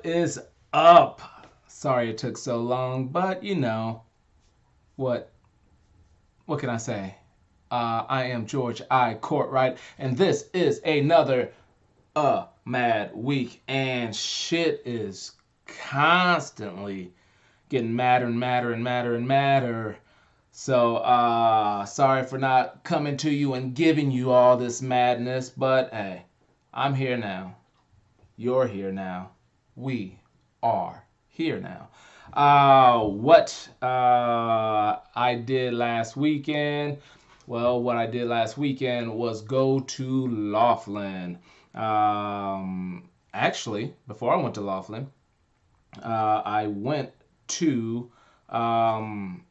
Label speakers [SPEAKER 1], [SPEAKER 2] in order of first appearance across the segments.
[SPEAKER 1] What is up? Sorry it took so long, but you know what? What can I say? I am George I. Cortright, and this is another mad week, and shit is constantly getting madder and madder and madder and madder. So, sorry for not coming to you and giving you all this madness, but hey, I'm here now. You're here now. We are here now. What I did last weekend? Well, what I did last weekend was go to Laughlin. Actually, before I went to Laughlin, I went to um,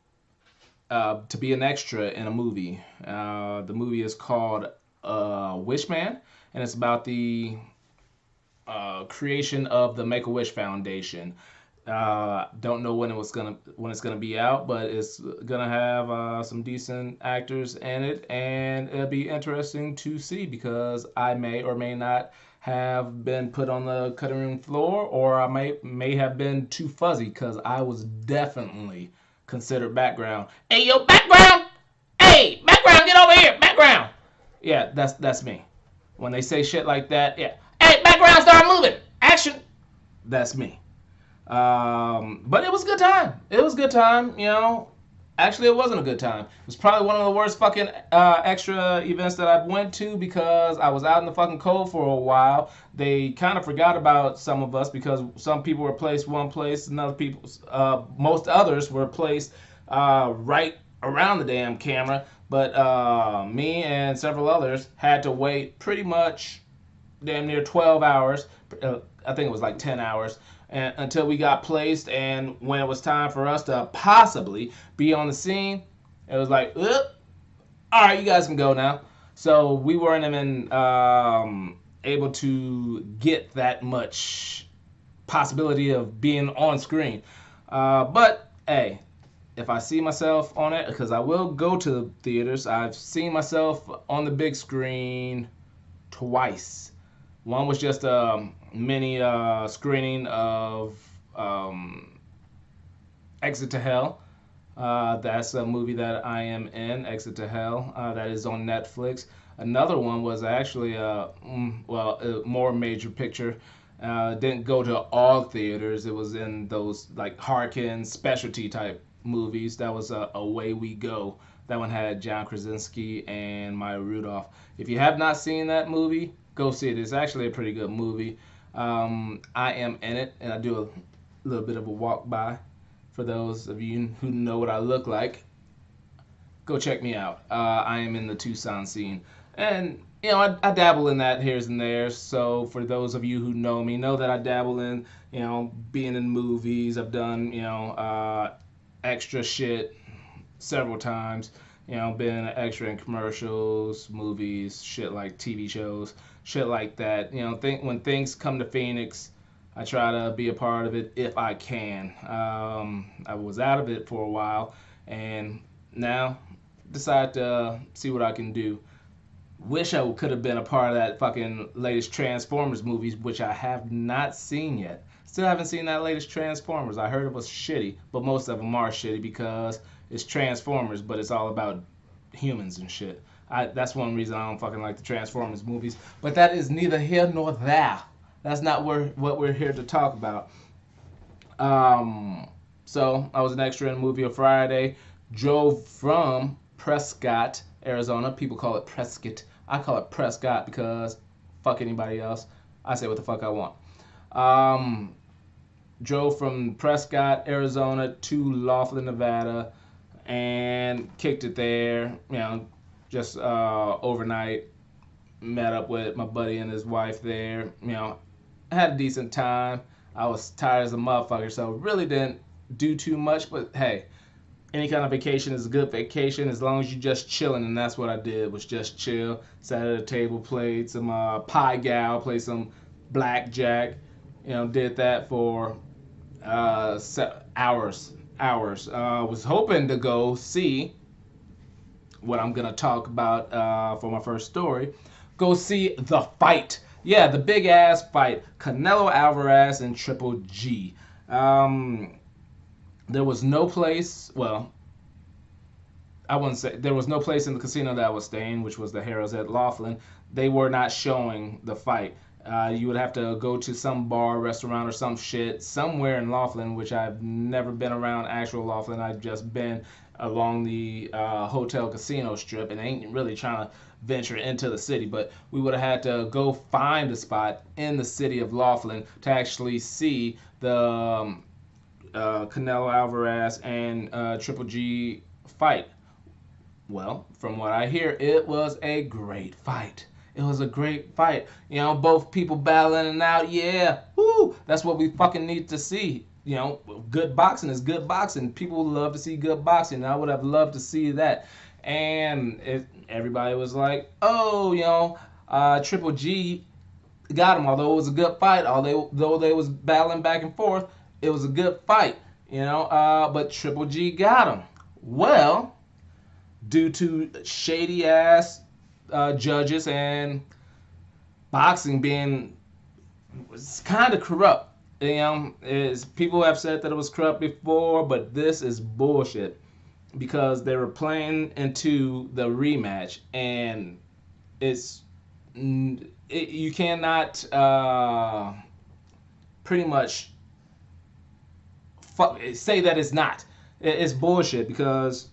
[SPEAKER 1] to be an extra in a movie. The movie is called Wishman, and it's about the creation of the Make a Wish Foundation. Don't know when it's gonna be out, but it's gonna have some decent actors in it, and it'll be interesting to see because I may or may not have been put on the cutting room floor, or I may have been too fuzzy because I was definitely considered background. Hey yo, background! Hey, background, get over here, background! Yeah, that's me. When they say shit like that, yeah. Hey, background, start moving. Action. That's me. But it was a good time. It was a good time, you know. Actually, it wasn't a good time. It was probably one of the worst fucking extra events that I've went to because I was out in the fucking cold for a while. They kind of forgot about some of us because some people were placed one place, and most others were placed right around the damn camera. But me and several others had to wait pretty much damn near 12 hours. I think it was like 10 hours until we got placed. And when it was time for us to possibly be on the scene, it was like, all right, you guys can go now. So we weren't even able to get that much possibility of being on screen. But hey, if I see myself on it, because I will go to theaters, I've seen myself on the big screen twice. One was just a mini screening of Exit to Hell. That's a movie that I am in, Exit to Hell. That is on Netflix. Another one was actually a more major picture. Didn't go to all theaters. It was in those like Harkin specialty type movies. That was Away We Go. That one had John Krasinski and Maya Rudolph. If you have not seen that movie, go see it. It's actually a pretty good movie. I am in it, and I do a little bit of a walk by. For those of you who know what I look like, go check me out. I am in the Tucson scene, and you know I dabble in that here and there. So for those of you who know me, know that I dabble in being in movies. I've done extra shit several times. Been an extra in commercials, movies, shit like TV shows, shit like that. When things come to Phoenix, I try to be a part of it if I can. I was out of it for a while, and now decide to see what I can do. Wish I could have been a part of that fucking latest Transformers movies, which I have not seen yet. Still haven't seen that latest Transformers. I heard it was shitty, but most of them are shitty because it's Transformers, but it's all about humans and shit. That's one reason I don't fucking like the Transformers movies. But that is neither here nor there. That's not what we're here to talk about. So I was an extra in a movie on Friday. Drove from Prescott, Arizona. People call it Prescott. I call it Prescott because fuck anybody else. I say what the fuck I want. Drove from Prescott, Arizona to Laughlin, Nevada, and kicked it there. Just overnight. Met up with my buddy and his wife there. Had a decent time. I was tired as a motherfucker, so really didn't do too much. But hey, any kind of vacation is a good vacation as long as you're just chilling, and that's what I did, was just chill. Sat at a table, played some pie gal, played some blackjack. Did that for hours. Was hoping to go see what I'm gonna talk about for my first story. Go see The Fight, Yeah, the big ass fight, Canelo Alvarez and Triple G. Um, there was no place. Well, I wouldn't say there was no place in the casino that I was staying, which was the Harrah's at Laughlin. They were not showing the fight. You would have to go to some bar, restaurant, or some shit somewhere in Laughlin, which I've never been around actual Laughlin. I've just been along the hotel casino strip and ain't really trying to venture into the city. But we would have had to go find a spot in the city of Laughlin to actually see the Canelo Alvarez and Triple G fight. Well, from what I hear, it was a great fight. It was a great fight. You know, both people battling it out. Yeah, woo, that's what we fucking need to see. You know, good boxing is good boxing. People love to see good boxing. And I would have loved to see that. And everybody was like, oh, you know, Triple G got him. Although it was a good fight, although they was battling back and forth, it was a good fight. You know, but Triple G got him. Well, due to shady ass judges and boxing being kind of corrupt. You know, is people have said that it was corrupt before, but this is bullshit because they were playing into the rematch, and you cannot pretty much say that it's not. It's bullshit because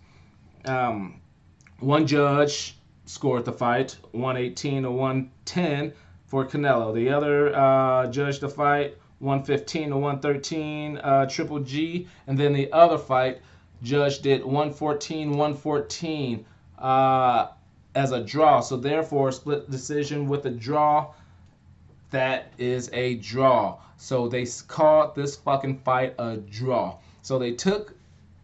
[SPEAKER 1] one judge scored the fight 118 to 110 for Canelo. The other judged the fight 115 to 113 Triple G, and then the other fight judged it 114 114 as a draw. So therefore, split decision with a draw. That is a draw. So they called this fucking fight a draw. So they took,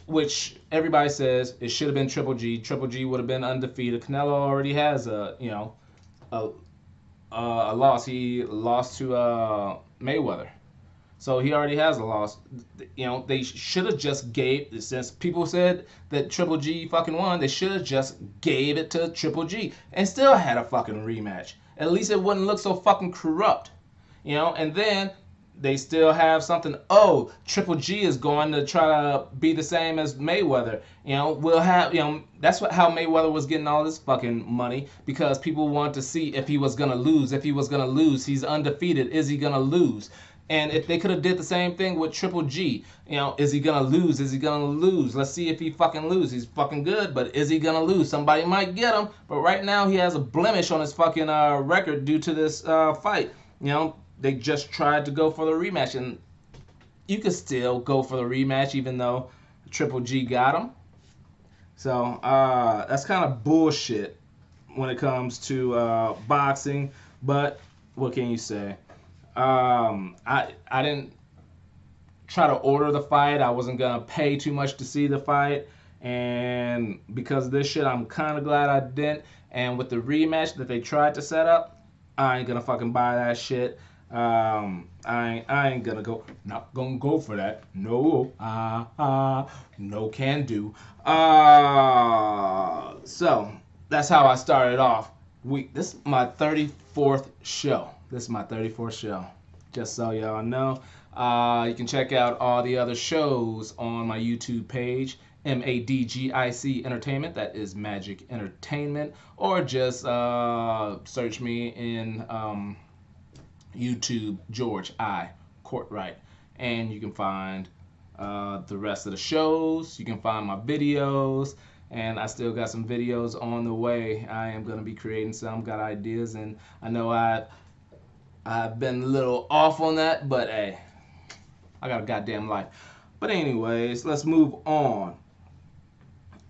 [SPEAKER 1] which everybody says it should have been Triple G. Triple G would have been undefeated. Canelo already has a loss. He lost to Mayweather, so he already has a loss. You know, they should have just gave, since people said that Triple G fucking won, they should have just gave it to Triple G and still had a fucking rematch. At least it wouldn't look so fucking corrupt, you know. And then they still have something. Oh, Triple G is going to try to be the same as Mayweather. You know, we'll have, you know, that's how Mayweather was getting all this fucking money, because people want to see if he was gonna lose. If he was gonna lose, he's undefeated. Is he gonna lose? And if they could have did the same thing with Triple G, you know, is he gonna lose? Is he gonna lose? Let's see if he fucking lose. He's fucking good, but is he gonna lose? Somebody might get him, but right now he has a blemish on his fucking record due to this fight. You know, they just tried to go for the rematch, and you could still go for the rematch even though Triple G got him. So that's kind of bullshit when it comes to boxing. But what can you say? I didn't try to order the fight. I wasn't gonna pay too much to see the fight, and because of this shit, I'm kind of glad I didn't. And with the rematch that they tried to set up, I ain't gonna fucking buy that shit. I ain't gonna go. Not gonna go for that. No. No can do. So that's how I started off. This is my 34th show. This is my 34th show. Just so y'all know. You can check out all the other shows on my YouTube page, MADGIC Entertainment. That is Magic Entertainment. Or just search me in YouTube, George I. Cortright. And you can find the rest of the shows. You can find my videos. And I still got some videos on the way. I am going to be creating some, got ideas. And I know I've been a little off on that, but hey, I got a goddamn life. But anyways, let's move on.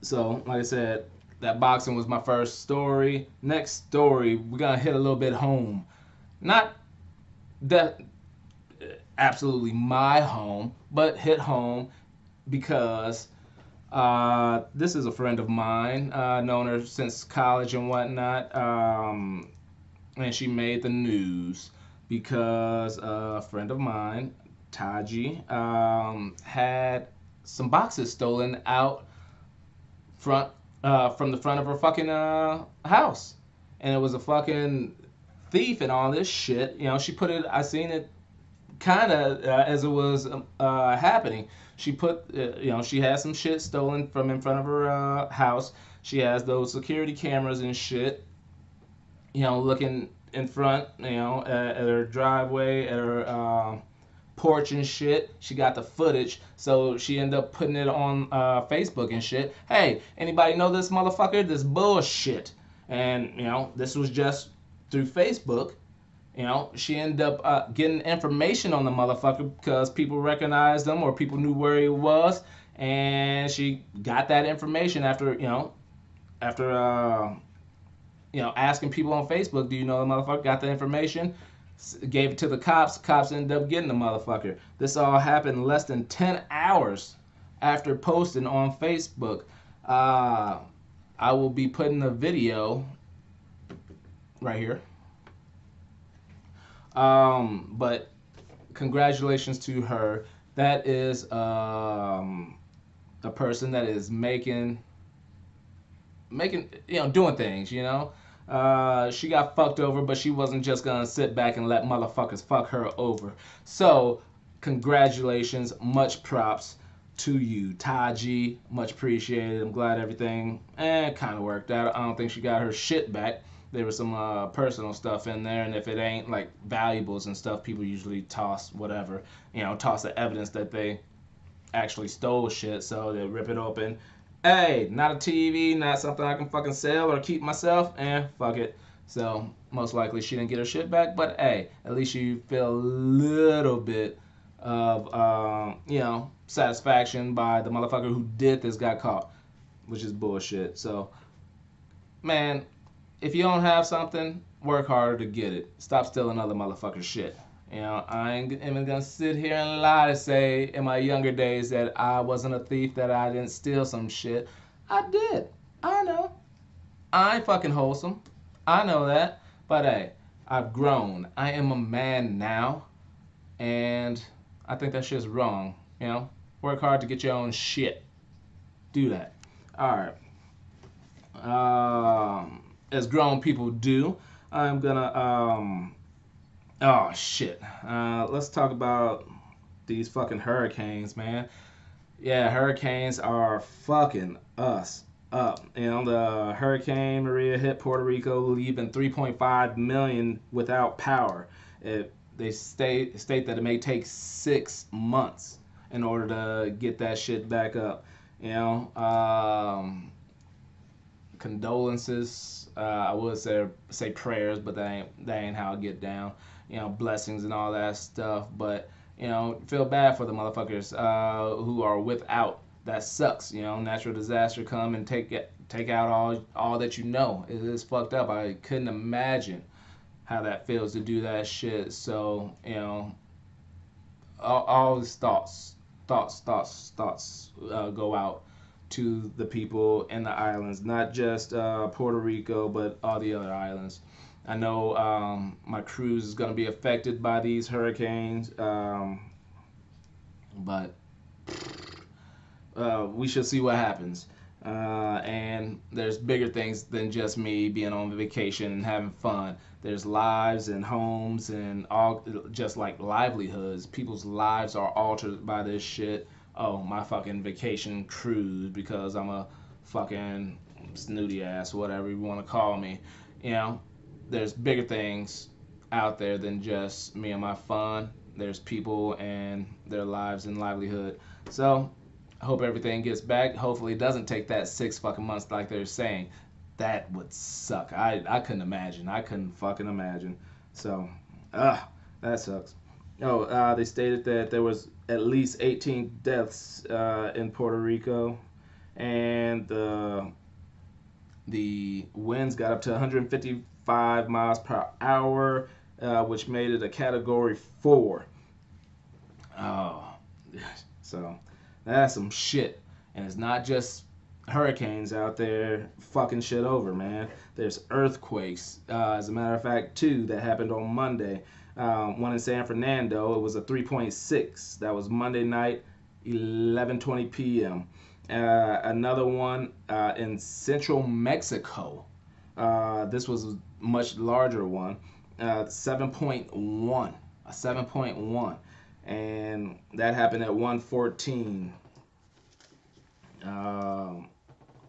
[SPEAKER 1] So, like I said, that boxing was my first story. Next story, we're going to hit a little bit home. Not that absolutely my home, but hit home because this is a friend of mine. Known her since college and whatnot. And she made the news because a friend of mine, Taji, had some boxes stolen out from the front of her fucking house, and it was a fucking thief and all this shit. She put it. I seen it kind of as it was happening. She put, she had some shit stolen from in front of her house. She has those security cameras and shit, looking in front, at her driveway, at her porch and shit. She got the footage, so she ended up putting it on Facebook and shit. Hey, anybody know this motherfucker? This bullshit. And this was just through Facebook. She ended up getting information on the motherfucker because people recognized him or people knew where he was, and she got that information after asking people on Facebook, do you know the motherfucker? Got the information, gave it to the cops. Cops ended up getting the motherfucker. This all happened less than 10 hours after posting on Facebook. I will be putting a video right here. But congratulations to her. That is a person that is making doing things. She got fucked over, but she wasn't just gonna sit back and let motherfuckers fuck her over. So congratulations, much props to you, Taji. Much appreciated. I'm glad everything kind of worked out. I don't think she got her shit back. There was some personal stuff in there, and if it ain't like valuables and stuff, people usually toss whatever, toss the evidence that they actually stole shit, so they rip it open. Hey, not a TV, not something I can fucking sell or keep myself, fuck it. So most likely she didn't get her shit back, but hey, at least you feel a little bit of satisfaction by the motherfucker who did this got caught, which is bullshit. So man, if you don't have something, work harder to get it. Stop stealing other motherfuckers' shit. I ain't even gonna sit here and lie to say in my younger days that I wasn't a thief, that I didn't steal some shit. I did. I know. I ain't fucking wholesome. I know that. But hey, I've grown. I am a man now. And I think that shit's wrong. Work hard to get your own shit. Do that. Alright. As grown people do, I'm gonna oh shit, let's talk about these fucking hurricanes, man. Yeah, hurricanes are fucking us up. The Hurricane Maria hit Puerto Rico, leaving 3.5 million without power. They state that it may take 6 months in order to get that shit back up. Condolences. I would say prayers, but that ain't how I get down. Blessings and all that stuff. But feel bad for the motherfuckers who are without. That sucks. Natural disaster come and take out all that It is fucked up. I couldn't imagine how that feels to do that shit. So all these thoughts go out to the people in the islands, not just Puerto Rico, but all the other islands. I know my cruise is going to be affected by these hurricanes, but we shall see what happens. And there's bigger things than just me being on vacation and having fun. There's lives and homes and all, just like livelihoods. People's lives are altered by this shit. Oh, my fucking vacation cruise because I'm a fucking snooty ass, whatever you want to call me. There's bigger things out there than just me and my fun. There's people and their lives and livelihood. So I hope everything gets back. Hopefully it doesn't take that 6 fucking months like they're saying. That would suck. I couldn't imagine. I couldn't fucking imagine. So, that sucks. Oh, they stated that there was at least 18 deaths in Puerto Rico, and the winds got up to 155 miles per hour, which made it a Category 4. Oh, so that's some shit. And it's not just hurricanes out there fucking shit over, man. There's earthquakes. As a matter of fact, 2 that happened on Monday. One in San Fernando, it was a 3.6. That was Monday night, 11:20 p.m. Another one in central Mexico. This was a much larger one. 7.1, a 7.1, and that happened at 114. Um,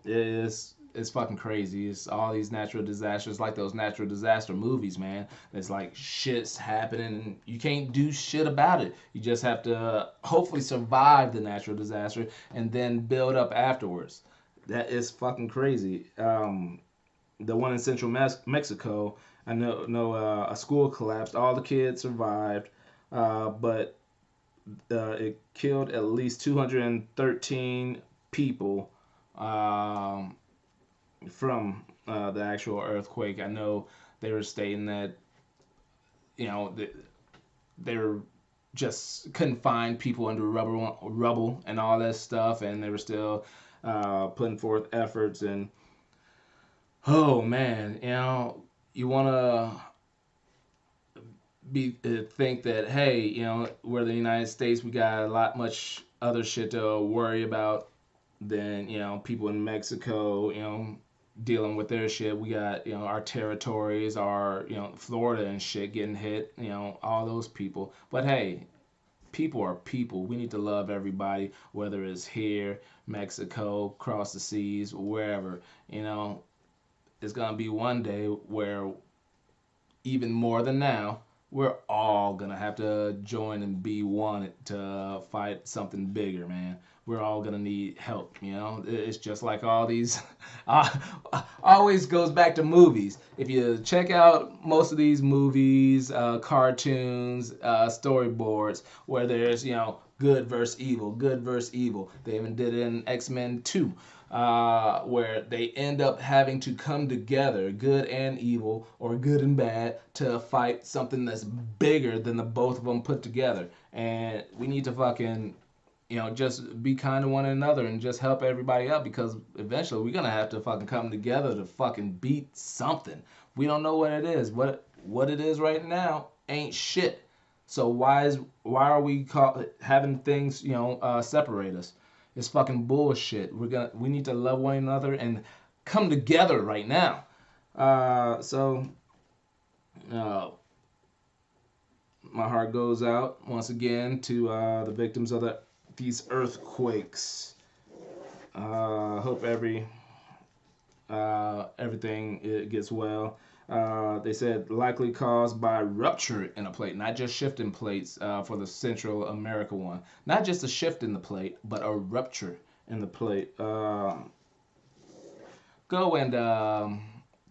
[SPEAKER 1] it's fucking crazy. It's all these natural disasters, like those natural disaster movies, man. It's like shit's happening, and you can't do shit about it. You just have to hopefully survive the natural disaster and then build up afterwards. That is fucking crazy. The one in central Mexico, I know a school collapsed. All the kids survived, but it killed at least 213 people um, from the actual earthquake. I know they were stating that you know they were just couldn't find people under rubble and all that stuff, and they were still putting forth efforts. And oh man, you want to be think that hey, we're the United States, we got a lot much other shit to worry about than people in Mexico, dealing with their shit. We got our territories, our Florida and shit getting hit, all those people. But hey, people are people. We need to love everybody, whether it's here, Mexico, across the seas, wherever. It's gonna be one day where even more than now, we're all gonna have to join and be one to fight something bigger, man. We're all gonna need help, It's just like all these. Always goes back to movies. If you check out most of these movies, cartoons, storyboards, where there's good versus evil, good versus evil. They even did it in X-Men 2, where they end up having to come together, good and evil, or good and bad, to fight something that's bigger than the both of them put together. And we need to fucking, just be kind to one another and just help everybody out, because eventually we're gonna have to fucking come together to fucking beat something. We don't know what it is. What it is right now ain't shit. So why are we having things separate us? It's fucking bullshit. We need to love one another and come together right now. So uh, my heart goes out once again to the victims of these earthquakes. Hope everything gets well. They said likely caused by rupture in a plate, not just shifting plates for the Central America one. Not just a shift in the plate, but a rupture in the plate. Go and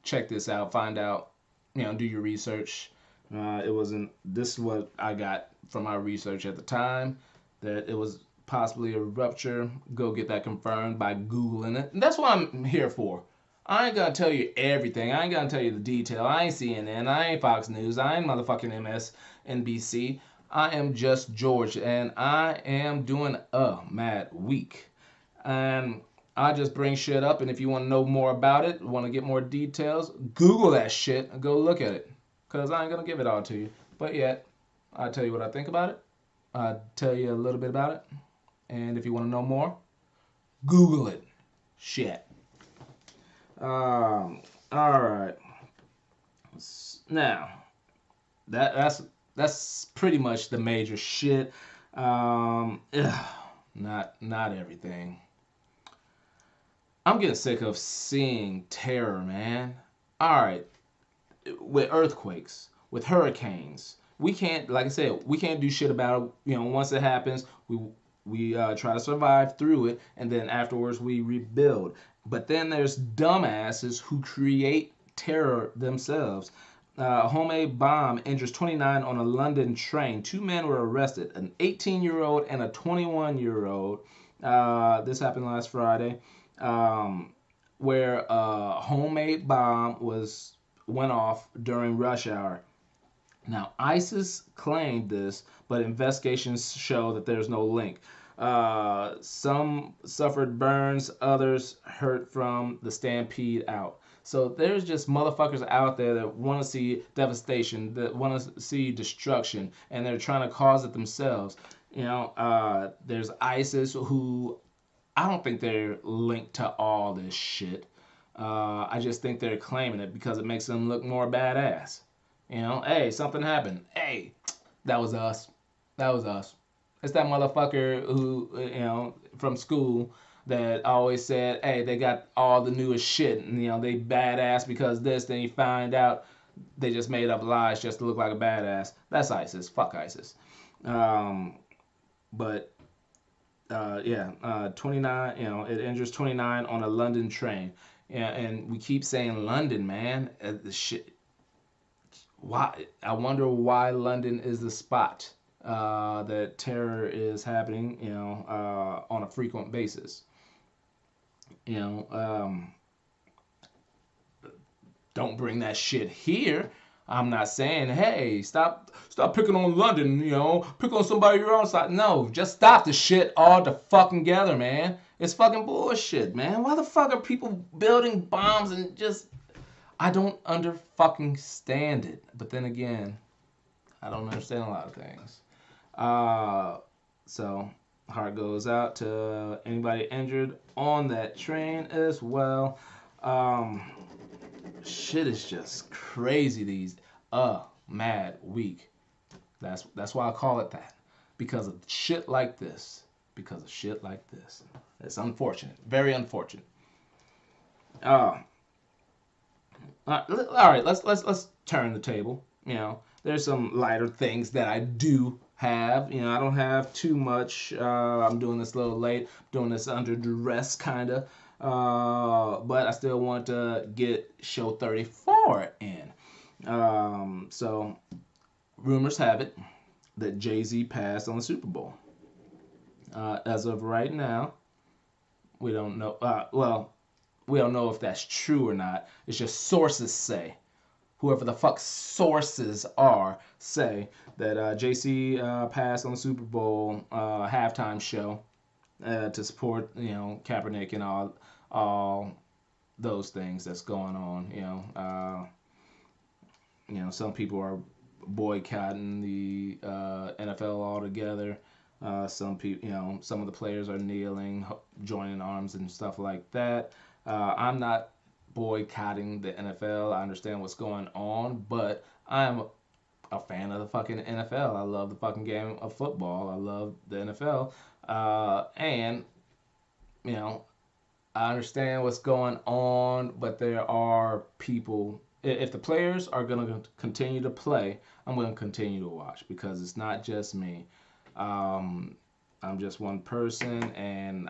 [SPEAKER 1] check this out. Find out, do your research. It wasn't. This is what I got from my research at the time, that it was possibly a rupture. Go get that confirmed by Googling it. And that's what I'm here for. I ain't gonna tell you everything. I ain't gonna tell you the detail. I ain't CNN. I ain't Fox News. I ain't motherfucking MSNBC. I am just George, and I am doing a mad week. And I just bring shit up, and if you want to know more about it, want to get more details, Google that shit and go look at it. Because I ain't gonna give it all to you. But yet, I'll tell you what I think about it. I'll tell you a little bit about it. And if you want to know more, Google it. Shit. All right. Now, that's pretty much the major shit. Not everything. I'm getting sick of seeing terror, man. All right, with earthquakes, with hurricanes, we can't, like I said, we can't do shit about it. Once it happens, we try to survive through it, and then afterwards we rebuild. But then there's dumbasses who create terror themselves. A homemade bomb injures 29 on a London train. Two men were arrested, an 18-year-old and a 21-year-old. This happened last Friday, where a homemade bomb went off during rush hour. Now, ISIS claimed this, but investigations show that there's no link. Some suffered burns, others hurt from the stampede out. So there's just motherfuckers out there that want to see devastation, that want to see destruction, and they're trying to cause it themselves. There's ISIS, who I don't think they're linked to all this shit. I just think they're claiming it because it makes them look more badass. You know, hey, something happened. Hey, that was us. That was us. It's that motherfucker who, from school that always said, hey, they got all the newest shit and, they badass because this. Then you find out they just made up lies just to look like a badass. That's ISIS. Fuck ISIS. Um, but, yeah, 29, it injures 29 on a London train. Yeah, and we keep saying London, man. The shit, why I wonder why London is the spot that terror is happening, on a frequent basis. You know, don't bring that shit here. I'm not saying, hey, stop picking on London, pick on somebody your own side. No, just stop the shit all the fucking together, man. It's fucking bullshit, man. Why the fuck are people building bombs and just I don't under fucking stand it. But then again, I don't understand a lot of things. Uh, so heart goes out to anybody injured on that train as well. Um, Shit is just crazy these mad week. That's why I call it that. Because of shit like this. Because of shit like this. It's unfortunate. Very unfortunate. Uh, all right, let's turn the table. There's some lighter things that I do have. I don't have too much. I'm doing this a little late, doing this under duress, kind of. But I still want to get show 34 in. So rumors have it that Jay-Z passed on the Super Bowl. As of right now, we don't know. Well, we don't know if that's true or not. It's just sources say, whoever the fuck sources are, say that JC passed on the Super Bowl halftime show to support Kaepernick and all those things that's going on. Some people are boycotting the NFL altogether. Some people, some of the players are kneeling, joining arms and stuff like that. I'm not boycotting the NFL. I understand what's going on, but I'm a fan of the fucking NFL. I love the fucking game of football. I love the NFL. And, you know, I understand what's going on, but there are people. If the players are going to continue to play, I'm going to continue to watch because it's not just me. Um, I'm just one person, and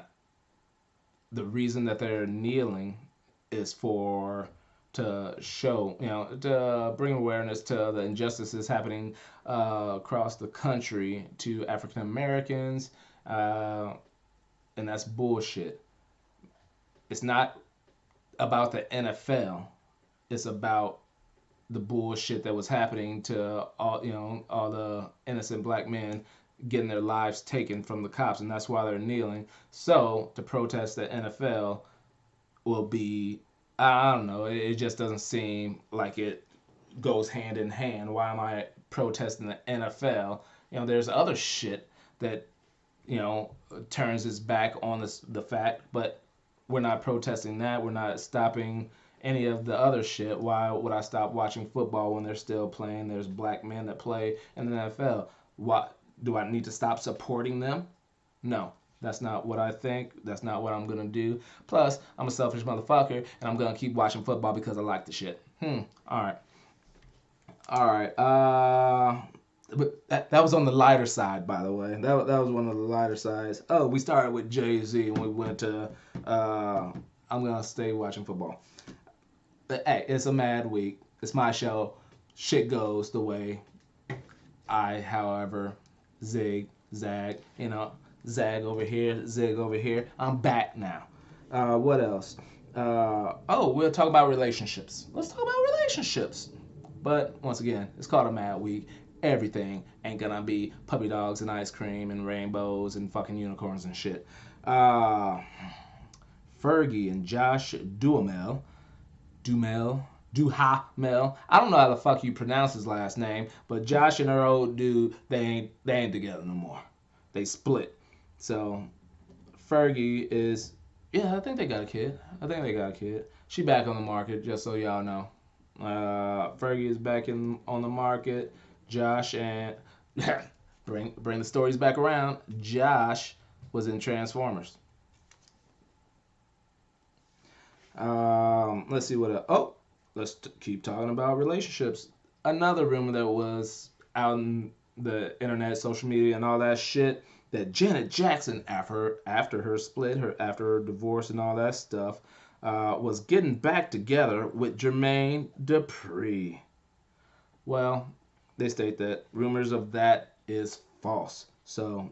[SPEAKER 1] the reason that they're kneeling is to show, to bring awareness to the injustices happening across the country to African Americans, and that's bullshit. It's not about the NFL. It's about the bullshit that was happening to all the innocent black men getting their lives taken from the cops, and that's why they're kneeling. So to protest the NFL will be, I don't know, it just doesn't seem like it goes hand in hand. Why am I protesting the NFL? There's other shit that turns its back on the fact, but we're not protesting that. We're not stopping any of the other shit. Why would I stop watching football when they're still playing? There's black men that play in the NFL. Why do I need to stop supporting them? No, that's not what I think. That's not what I'm gonna do. Plus, I'm a selfish motherfucker, and I'm gonna keep watching football because I like the shit. All right. All right. But that was on the lighter side, by the way. That was one of the lighter sides. Oh, we started with Jay-Z and we went to I'm gonna stay watching football. But hey, it's a mad week. It's my show. Shit goes the way I, however, zag, zag over here, zig over here. I'm back now. What else? We'll talk about relationships. Let's talk about relationships. But once again, it's called a mad week. Everything ain't gonna be puppy dogs and ice cream and rainbows and fucking unicorns and shit. Uh, Fergie and Josh Duhamel. I don't know how the fuck you pronounce his last name, but Josh and her old dude, they ain't together no more. They split. So Fergie is, yeah, I think they got a kid. She back on the market, just so y'all know. Fergie is back in on the market. Josh and bring the stories back around. Josh was in Transformers. Let's see what. Let's keep talking about relationships. Another rumor that was out in the internet, social media, and all that shit, that Janet Jackson, after her split, after her divorce and all that stuff, was getting back together with Jermaine Dupri. Well, they state that rumors of that is false. So,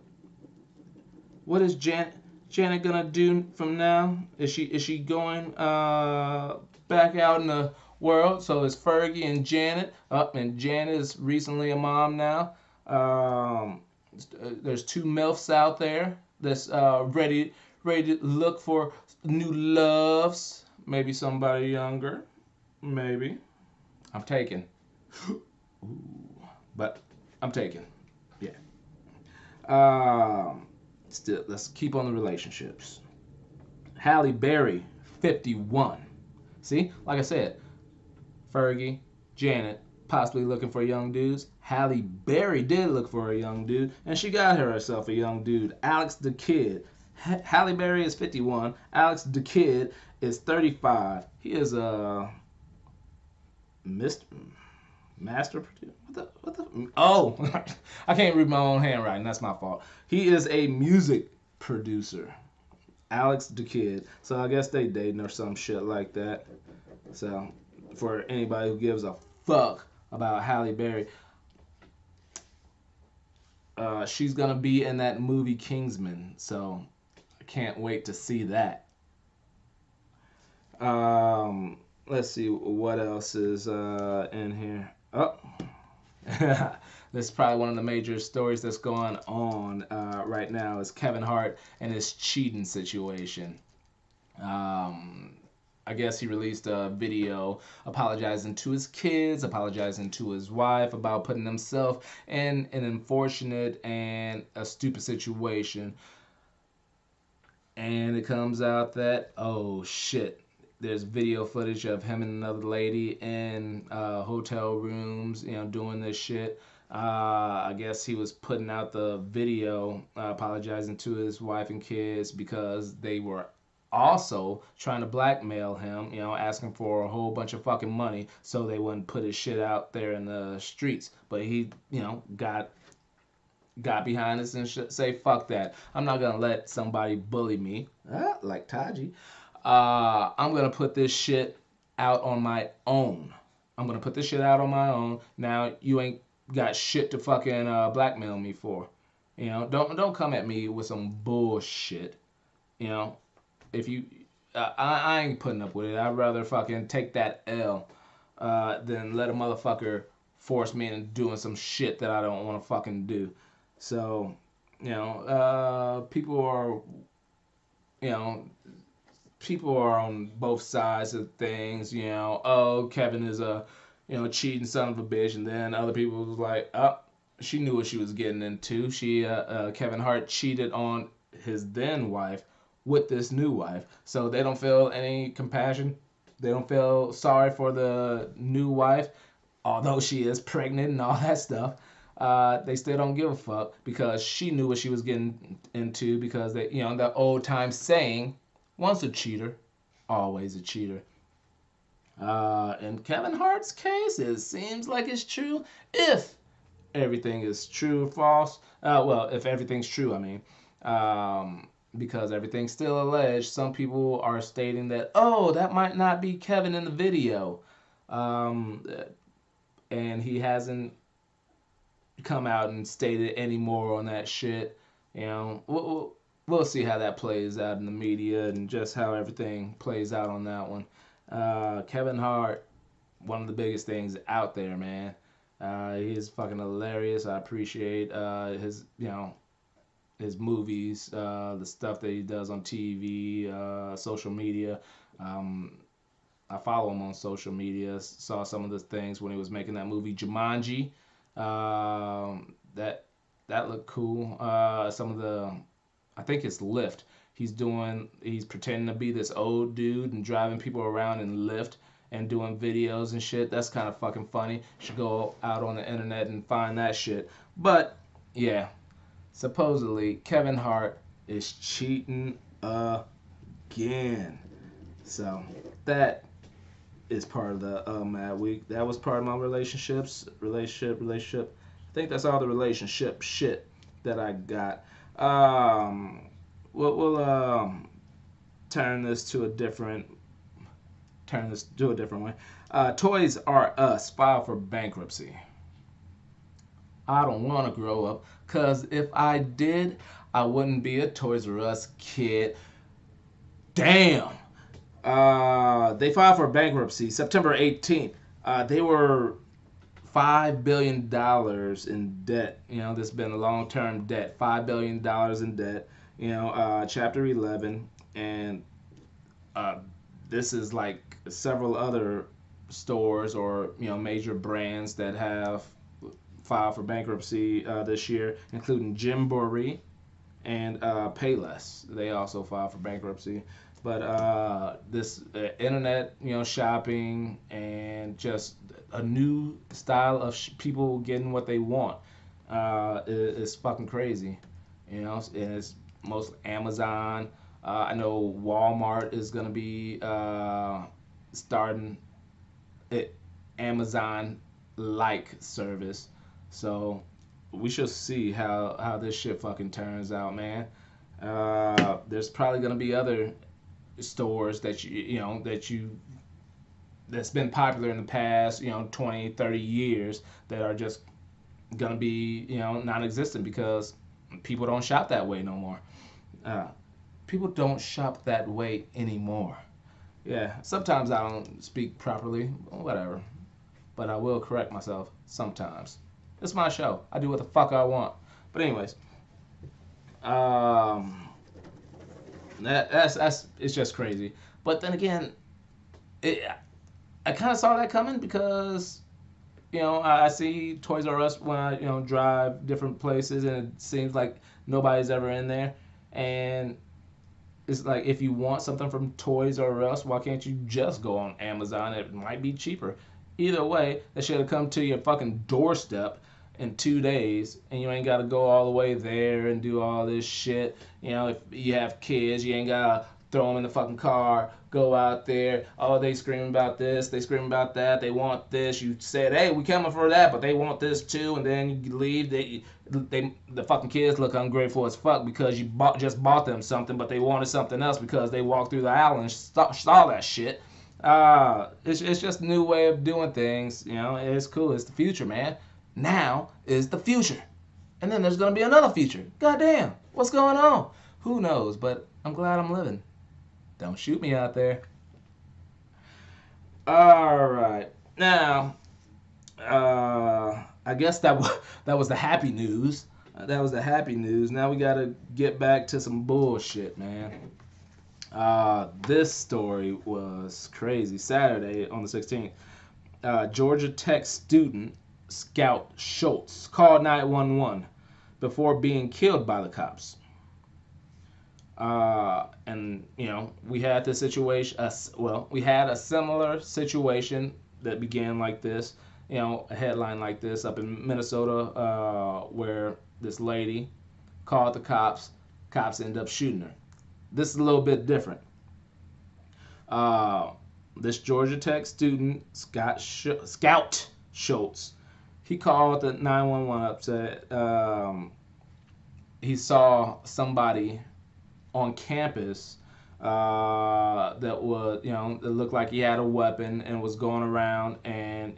[SPEAKER 1] what is Janet gonna do from now? Is she going back out in the world? So it's Fergie and Janet. And Janet is recently a mom now. Um, there's two milfs out there that's ready to look for new loves. Maybe somebody younger. Maybe. I'm taking. Ooh, but I'm taking. Yeah. Um, Still, let's keep on the relationships. Halle Berry, 51. See, like I said, Fergie, Janet, possibly looking for young dudes. Halle Berry did look for a young dude, and she got herself a young dude, Alex the Kid. Halle Berry is 51. Alex the Kid is 35. He is a Mr. Master producer. What the? Oh, I can't read my own handwriting. That's my fault. He is a music producer, Alex the Kid. So I guess they dating or some shit like that. So for anybody who gives a fuck about Halle Berry, she's gonna be in that movie Kingsman. So I can't wait to see that. Let's see what else is in here. Oh, this is probably one of the major stories that's going on right now is Kevin Hart and his cheating situation. Um, I guess he released a video apologizing to his kids, apologizing to his wife about putting himself in an unfortunate and a stupid situation. And it comes out that, oh shit, there's video footage of him and another lady in hotel rooms, doing this shit. I guess he was putting out the video apologizing to his wife and kids because they were also trying to blackmail him, asking for a whole bunch of fucking money so they wouldn't put his shit out there in the streets. But he, got behind us and say, fuck that. I'm not going to let somebody bully me, like Taji. I'm gonna put this shit out on my own. I'm gonna put this shit out on my own. Now you ain't got shit to fucking blackmail me for. Don't come at me with some bullshit. If you, I ain't putting up with it. I'd rather fucking take that L than let a motherfucker force me into doing some shit that I don't want to fucking do. So, people are, you know people are on both sides of things. Oh, Kevin is a, cheating son of a bitch, and then other people was like, oh, she knew what she was getting into. Kevin Hart cheated on his then wife with this new wife, so they don't feel any compassion. They don't feel sorry for the new wife, although she is pregnant and all that stuff. They still don't give a fuck because she knew what she was getting into because the old time saying, once a cheater, always a cheater. In Kevin Hart's case, it seems like it's true. If everything is true or false, well, if everything's true, I mean, because everything's still alleged. Some people are stating that, oh, that might not be Kevin in the video, and he hasn't come out and stated any more on that shit. We'll see how that plays out in the media and just how everything plays out on that one. Kevin Hart, one of the biggest things out there, man. He's fucking hilarious. I appreciate his movies, the stuff that he does on TV, social media. I follow him on social media. Saw some of the things when he was making that movie Jumanji. That looked cool. Some of the, I think it's Lyft. He's pretending to be this old dude and driving people around in Lyft, and doing videos and shit. That's kind of fucking funny. You should go out on the internet and find that shit. But yeah, supposedly Kevin Hart is cheating again. So that is part of the Mad Week. That was part of my relationship. I think that's all the relationship shit that I got. We'll turn this to a different way. Toys R Us filed for bankruptcy. I don't want to grow up, cause if I did, I wouldn't be a Toys R Us kid. Damn. They filed for bankruptcy September 18th. They were $5 billion in debt. You know, this has been a long-term debt. $5 billion in debt. You know, Chapter 11, and this is like several other stores or major brands that have filed for bankruptcy this year, including Jim Bory and Payless. They also filed for bankruptcy. But this internet, shopping and just a new style of people getting what they want is fucking crazy. And it's most Amazon. I know Walmart is gonna be starting it Amazon-like service. So we shall see how this shit fucking turns out, man. There's probably gonna be other stores that's been popular in the past 20, 30 years that are just gonna be non-existent because people don't shop that way no more. People don't shop that way anymore. Yeah, sometimes I don't speak properly, whatever, but I will correct myself sometimes. It's my show. I do what the fuck I want. But anyways, that's it's just crazy. But then again, I kind of saw that coming because I see Toys R Us when I drive different places, and it seems like nobody's ever in there. And it's like, if you want something from Toys R Us, why can't you just go on Amazon? It might be cheaper. Either way, they should have come to your fucking doorstep in 2 days, and you ain't got to go all the way there and do all this shit. If you have kids, you ain't got to throw them in the fucking car, go out there. Oh, they screaming about this, they screaming about that, they want this. You said, hey, we coming for that, but they want this too, and then you leave. The fucking kids look ungrateful as fuck because you just bought them something, but they wanted something else because they walked through the aisle and saw that shit. It's just a new way of doing things. It's cool. It's the future, man. Now is the future. And then there's going to be another future. Goddamn. What's going on? Who knows? But I'm glad I'm living. Don't shoot me out there. All right. Now, I guess that was the happy news. That was the happy news. Now we got to get back to some bullshit, man. This story was crazy. Saturday on the 16th, Georgia Tech student Scout Schultz called 911 before being killed by the cops. And we had this situation. We had a similar situation that began like this. A headline like this up in Minnesota, where this lady called the cops. Cops ended up shooting her. This is a little bit different. This Georgia Tech student, Scout Schultz, he called the 911 up, said he saw somebody on campus that was, it looked like he had a weapon and was going around, and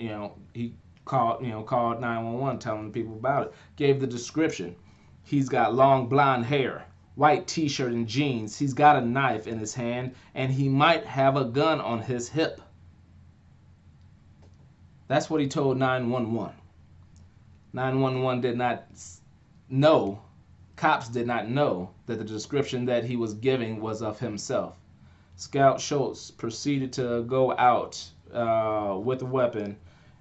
[SPEAKER 1] he called 911, telling people about it. Gave the description. He's got long blonde hair, white t-shirt and jeans. He's got a knife in his hand, and he might have a gun on his hip. That's what he told 911. 911 did not know, cops did not know that the description that he was giving was of himself. Scout Schultz proceeded to go out with a weapon,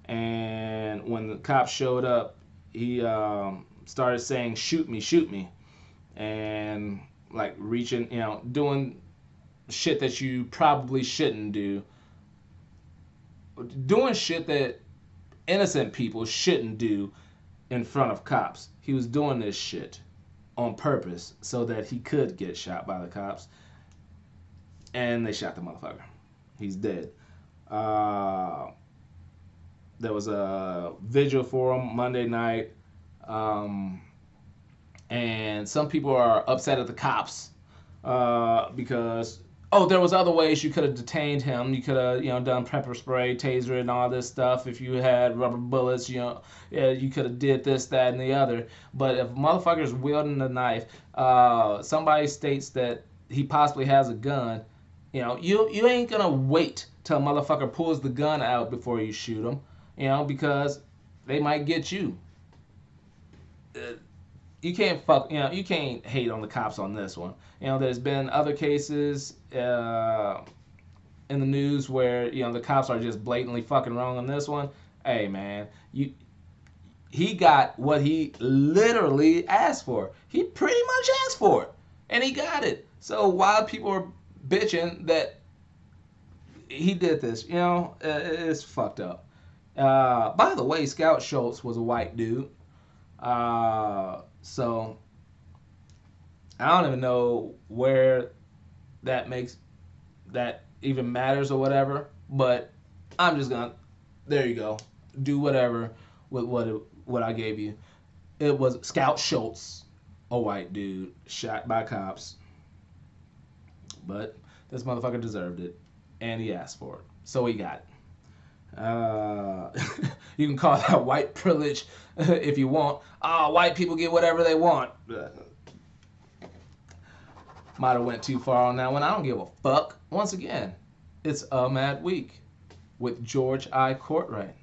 [SPEAKER 1] and when the cops showed up, he started saying, shoot me, and like reaching, doing shit that you probably shouldn't do. doing shit that innocent people shouldn't do in front of cops. He was doing this shit on purpose so that he could get shot by the cops, and they shot the motherfucker. He's dead. Uh, there was a vigil for him Monday night, um, and some people are upset at the cops because there was other ways you could have detained him. You could have done pepper spray, taser, and all this stuff. If you had rubber bullets, yeah, you could have did this, that, and the other. But if a motherfucker's wielding a knife, somebody states that he possibly has a gun. You ain't gonna wait till a motherfucker pulls the gun out before you shoot him. Because they might get you. You can't you can't hate on the cops on this one. There's been other cases in the news where the cops are just blatantly fucking wrong on this one. Hey man, he got what he literally asked for. He pretty much asked for it, and he got it. So while people are bitching that he did this, it's fucked up. By the way, Scout Schultz was a white dude. So I don't even know where that even matters or whatever. But I'm just gonna, there you go, do whatever with what I gave you. It was Scout Schultz, a white dude shot by cops. But this motherfucker deserved it, and he asked for it, so he got it. You can call that white privilege if you want. White people get whatever they want. Might have went too far on that one. I don't give a fuck. Once again, it's a mad week with George I. Cortright.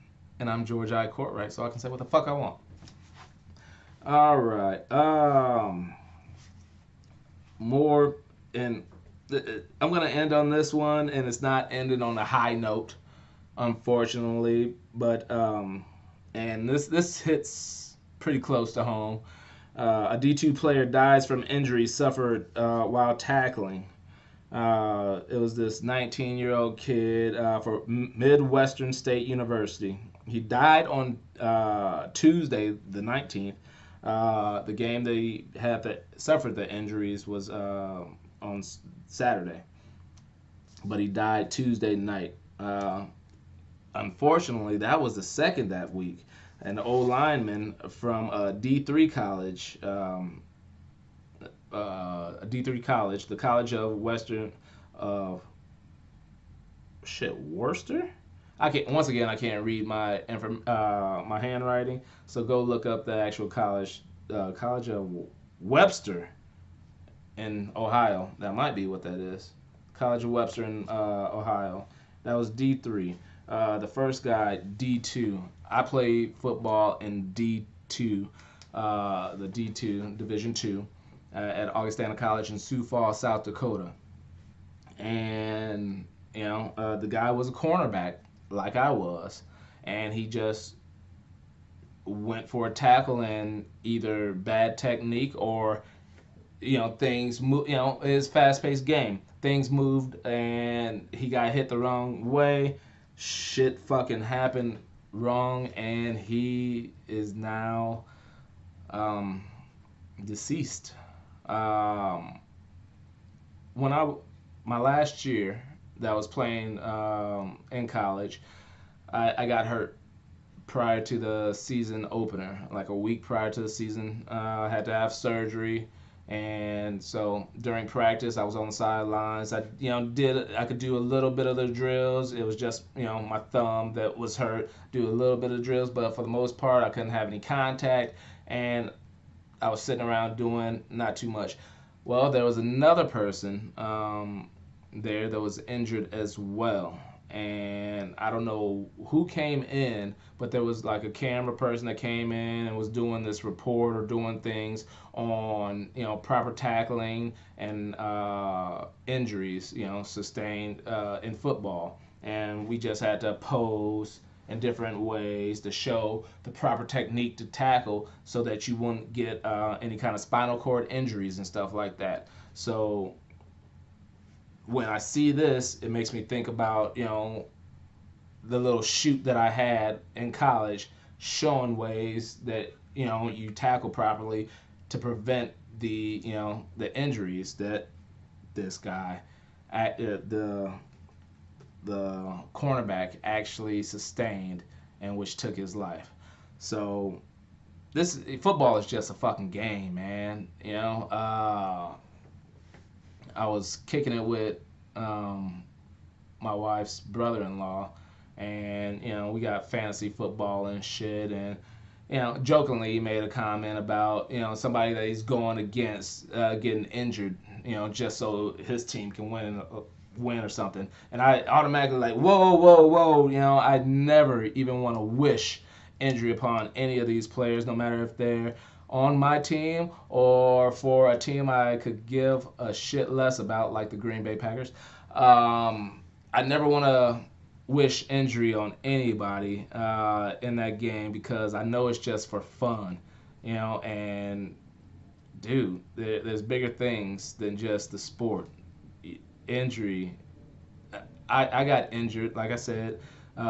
[SPEAKER 1] And I'm George I. Cortright, so I can say what the fuck I want. All right. More, and I'm going to end on this one, and it's not ending on a high note, unfortunately. But, and this hits pretty close to home. A D2 player dies from injuries suffered while tackling. It was this 19-year-old kid for Midwestern State University. He died on Tuesday, the 19th. The game they had that suffered the injuries was on Saturday, but he died Tuesday night. Unfortunately, that was the second that week. An old lineman from a D3 college, the College of Western, Worcester. I can't read my my handwriting, so go look up the actual college, College of Webster in Ohio. That might be what that is. College of Webster in Ohio. That was D3. The first guy, D2. I played football in D2, the D2 Division 2, at Augustana College in Sioux Falls, South Dakota. And the guy was a cornerback, like I was, and he just went for a tackle, and either bad technique or things move. It's fast-paced game. Things moved, and he got hit the wrong way. Shit fucking happened wrong, and he is now deceased. When my last year that I was playing in college, I got hurt prior to the season opener, like a week prior to the season. I had to have surgery, and so during practice I was on the sidelines. I could do a little bit of the drills. It was just my thumb that was hurt. Do a little bit of drills, but for the most part I couldn't have any contact, and I was sitting around doing not too much. Well, there was another person there that was injured as well, and I don't know who came in, but there was like a camera person that came in and was doing this report or doing things on proper tackling and injuries sustained in football, and we just had to pose in different ways to show the proper technique to tackle so that you wouldn't get any kind of spinal cord injuries and stuff like that. So when I see this, it makes me think about the little shoot that I had in college, showing ways that you tackle properly to prevent the injuries that this guy, the cornerback, actually sustained, and which took his life. So this football is just a fucking game, man. I was kicking it with my wife's brother-in-law, and we got fantasy football and shit, and jokingly he made a comment about somebody that he's going against getting injured, just so his team can win or something, and I automatically like, whoa, whoa, whoa, I never even want to wish injury upon any of these players, no matter if they're on my team or for a team I could give a shit less about, like the Green Bay Packers. I never want to wish injury on anybody in that game, because I know it's just for fun, and dude, there's bigger things than just the sport. Injury. I got injured, like I said,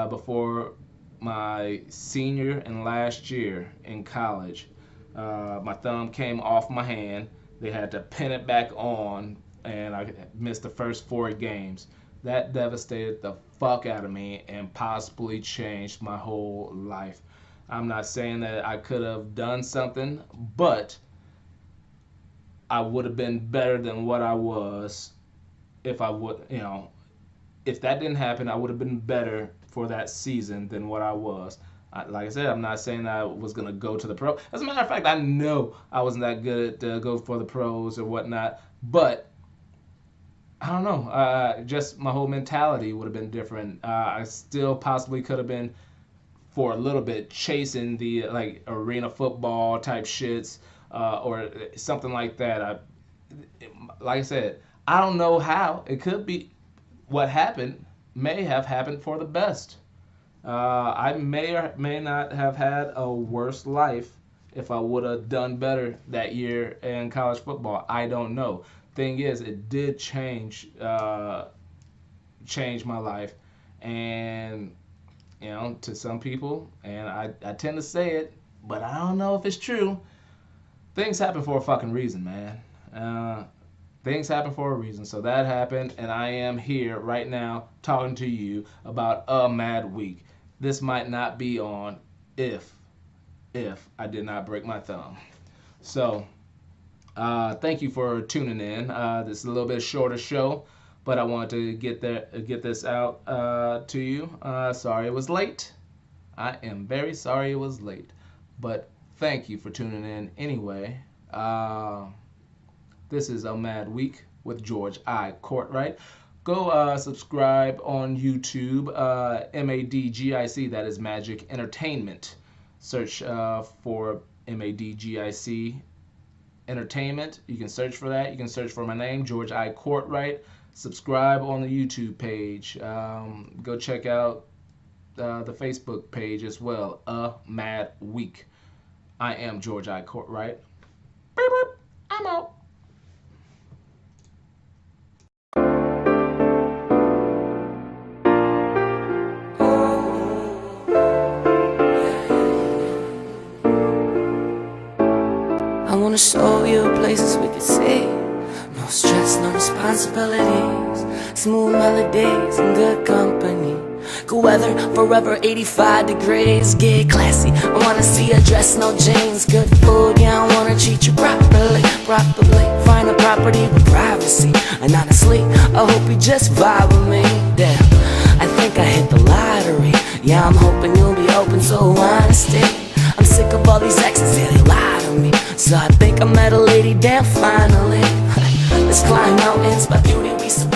[SPEAKER 1] before my senior and last year in college. My thumb came off my hand. They had to pin it back on, and I missed the first 4 games. That devastated the fuck out of me and possibly changed my whole life. I'm not saying that I could have done something, but I would have been better than what I was if I would, if that didn't happen, I would have been better for that season than what I was. Like I said, I'm not saying that I was going to go to the pro. As a matter of fact, I know I wasn't that good to go for the pros or whatnot, but I don't know. Just my whole mentality would have been different. I still possibly could have been, for a little bit, chasing the like arena football type shits or something like that. Like I said, I don't know how. It could be what happened may have happened for the best. I may or may not have had a worse life if I would have done better that year in college football. I don't know. Thing is, it did change my life, and to some people, and I tend to say it, but I don't know if it's true. Things happen for a fucking reason, man. Things happen for a reason. So that happened, and I am here right now talking to you about a mad week. This might not be on if I did not break my thumb. So thank you for tuning in. This is a little bit shorter show, but I wanted to get this out to you. Sorry it was late. I am very sorry it was late, but thank you for tuning in anyway. This is A Mad Week with George I. Cortright. Go subscribe on YouTube, MADGIC, that is Magic Entertainment. Search for MADGIC Entertainment. You can search for that. You can search for my name, George I. Cortright. Subscribe on the YouTube page. Go check out the Facebook page as well, A Mad Week. I am George I. Cortright. Beep, beep. I'm out.
[SPEAKER 2] I wanna show you places we could see. No stress, no responsibilities. Smooth melodies and good company. Good weather, forever 85 degrees. Get classy, I wanna see a dress, no jeans. Good food, yeah, I wanna treat you properly. Find a property with privacy. And honestly, I hope you just vibe with me. Damn, I think I hit the lottery. Yeah, I'm hoping you'll be open to honesty. I'm sick of all these exes, yeah, they lie to me. So I think I met a lady, damn, finally. Let's climb mountains, by beauty we survive.